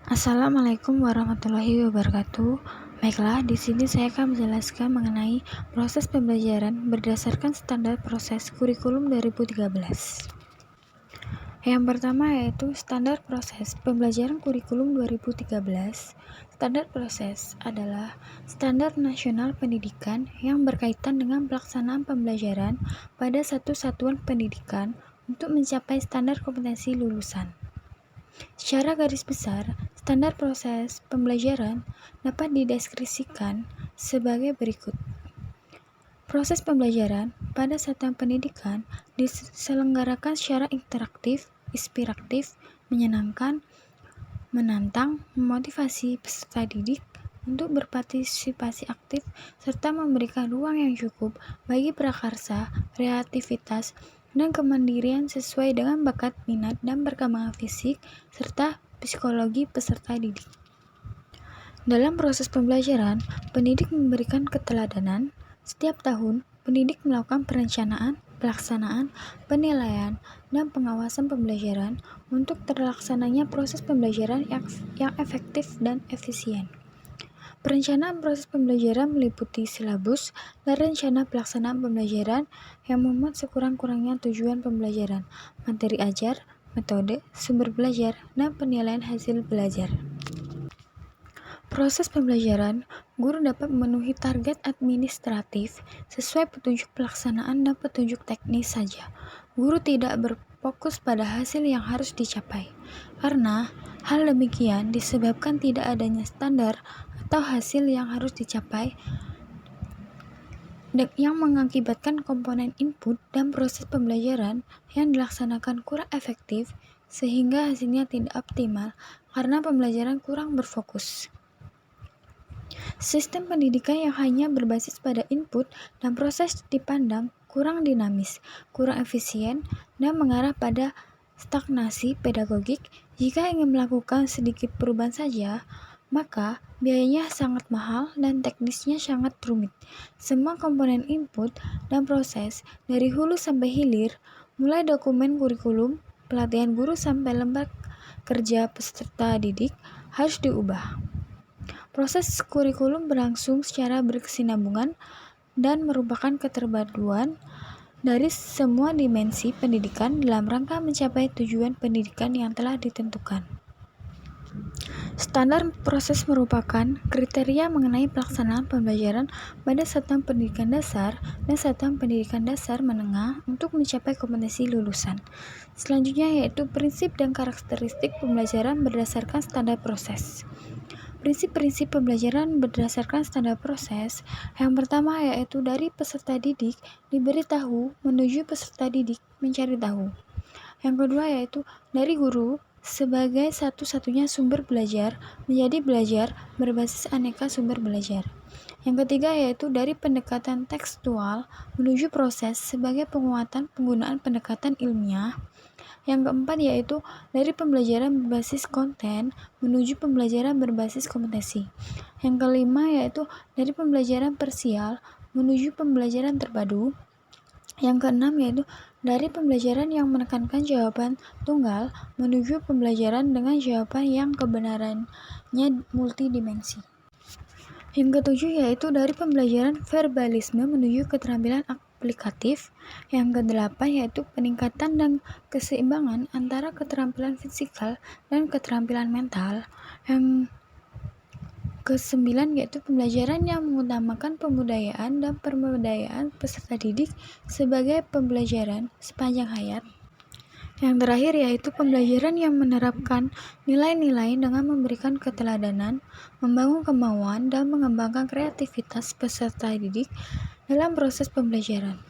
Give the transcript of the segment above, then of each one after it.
Assalamualaikum warahmatullahi wabarakatuh. Baiklah, di sini saya akan menjelaskan mengenai proses pembelajaran berdasarkan standar proses kurikulum 2013. Yang pertama yaitu standar proses pembelajaran kurikulum 2013. Standar proses adalah standar nasional pendidikan yang berkaitan dengan pelaksanaan pembelajaran pada satu satuan pendidikan untuk mencapai standar kompetensi lulusan. Secara garis besar, standar proses pembelajaran dapat dideskripsikan sebagai berikut. Proses pembelajaran pada satuan pendidikan diselenggarakan secara interaktif, inspiratif, menyenangkan, menantang, memotivasi peserta didik untuk berpartisipasi aktif, serta memberikan ruang yang cukup bagi prakarsa, kreativitas, dan kemandirian sesuai dengan bakat, minat, dan perkembangan fisik, serta psikologi peserta didik. Dalam proses pembelajaran, pendidik memberikan keteladanan. Setiap tahun, pendidik melakukan perencanaan, pelaksanaan, penilaian, dan pengawasan pembelajaran untuk terlaksananya proses pembelajaran yang efektif dan efisien. Perencanaan proses pembelajaran meliputi silabus dan rencana pelaksanaan pembelajaran yang memuat sekurang-kurangnya tujuan pembelajaran, materi ajar, metode, sumber belajar, dan penilaian hasil belajar. Proses pembelajaran, guru dapat memenuhi target administratif sesuai petunjuk pelaksanaan dan petunjuk teknis saja. Guru tidak berfokus pada hasil yang harus dicapai, karena hal demikian disebabkan tidak adanya standar atau hasil yang harus dicapai yang mengakibatkan komponen input dan proses pembelajaran yang dilaksanakan kurang efektif sehingga hasilnya tidak optimal karena pembelajaran kurang berfokus. Sistem pendidikan yang hanya berbasis pada input dan proses dipandang kurang dinamis, kurang efisien, dan mengarah pada stagnasi pedagogik. Jika ingin melakukan sedikit perubahan saja, maka biayanya sangat mahal dan teknisnya sangat rumit. Semua komponen input dan proses dari hulu sampai hilir, mulai dokumen kurikulum, pelatihan guru sampai lembar kerja peserta didik harus diubah. Proses kurikulum berlangsung secara berkesinambungan dan merupakan keterpaduan dari semua dimensi pendidikan dalam rangka mencapai tujuan pendidikan yang telah ditentukan. Standar proses merupakan kriteria mengenai pelaksanaan pembelajaran pada satuan pendidikan dasar dan satuan pendidikan dasar menengah untuk mencapai kompetensi lulusan. Selanjutnya yaitu prinsip dan karakteristik pembelajaran berdasarkan standar proses. Prinsip-prinsip pembelajaran berdasarkan standar proses. Yang pertama yaitu dari peserta didik diberi tahu menuju peserta didik mencari tahu. Yang kedua yaitu dari guru sebagai satu-satunya sumber belajar menjadi belajar berbasis aneka sumber belajar. Yang ketiga yaitu dari pendekatan tekstual menuju proses sebagai penguatan penggunaan pendekatan ilmiah. Yang keempat yaitu dari pembelajaran berbasis konten menuju pembelajaran berbasis kompetensi. Yang kelima yaitu dari pembelajaran parsial menuju pembelajaran terpadu. Yang keenam yaitu dari pembelajaran yang menekankan jawaban tunggal menuju pembelajaran dengan jawaban yang kebenarannya multidimensi. Yang ketujuh yaitu dari pembelajaran verbalisme menuju keterampilan aplikatif. Yang kedelapan yaitu peningkatan dan keseimbangan antara keterampilan fisikal dan keterampilan mental. Yang kesembilan yaitu pembelajaran yang mengutamakan pembudayaan dan pemberdayaan peserta didik sebagai pembelajaran sepanjang hayat. Yang terakhir yaitu pembelajaran yang menerapkan nilai-nilai dengan memberikan keteladanan, membangun kemauan, dan mengembangkan kreativitas peserta didik dalam proses pembelajaran.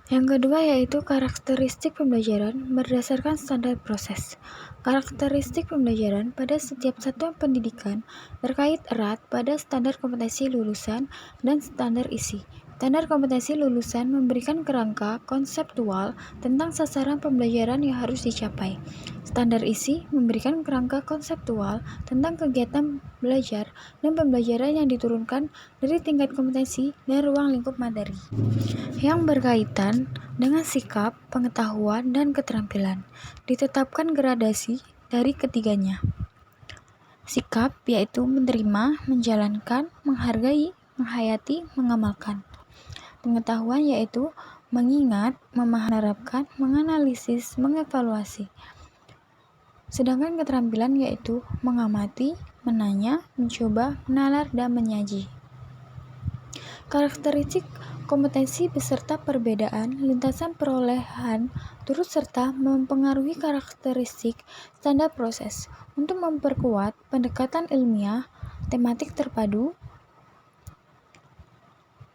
Yang kedua yaitu karakteristik pembelajaran berdasarkan standar proses. Karakteristik pembelajaran pada setiap satuan pendidikan terkait erat pada standar kompetensi lulusan dan standar isi. Standar kompetensi lulusan memberikan kerangka konseptual tentang sasaran pembelajaran yang harus dicapai. Standar isi memberikan kerangka konseptual tentang kegiatan belajar dan pembelajaran yang diturunkan dari tingkat kompetensi dan ruang lingkup materi, yang berkaitan dengan sikap, pengetahuan, dan keterampilan. Ditetapkan gradasi dari ketiganya. Sikap yaitu menerima, menjalankan, menghargai, menghayati, mengamalkan. Pengetahuan yaitu mengingat, menerapkan, menganalisis, mengevaluasi. Sedangkan keterampilan yaitu mengamati, menanya, mencoba, menalar, dan menyaji. Karakteristik kompetensi beserta perbedaan lintasan perolehan turut serta mempengaruhi karakteristik standar proses untuk memperkuat pendekatan ilmiah, tematik terpadu,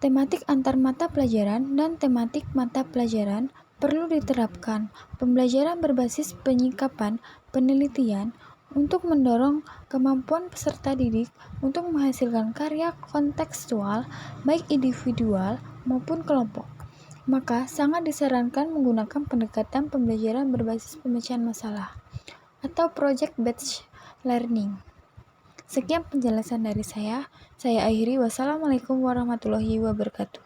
tematik antar mata pelajaran, dan tematik mata pelajaran perlu diterapkan. Pembelajaran berbasis penyikapan penelitian untuk mendorong kemampuan peserta didik untuk menghasilkan karya kontekstual baik individual maupun kelompok. Maka sangat disarankan menggunakan pendekatan pembelajaran berbasis pemecahan masalah atau project-based learning. Sekian penjelasan dari saya akhiri. Wassalamualaikum warahmatullahi wabarakatuh.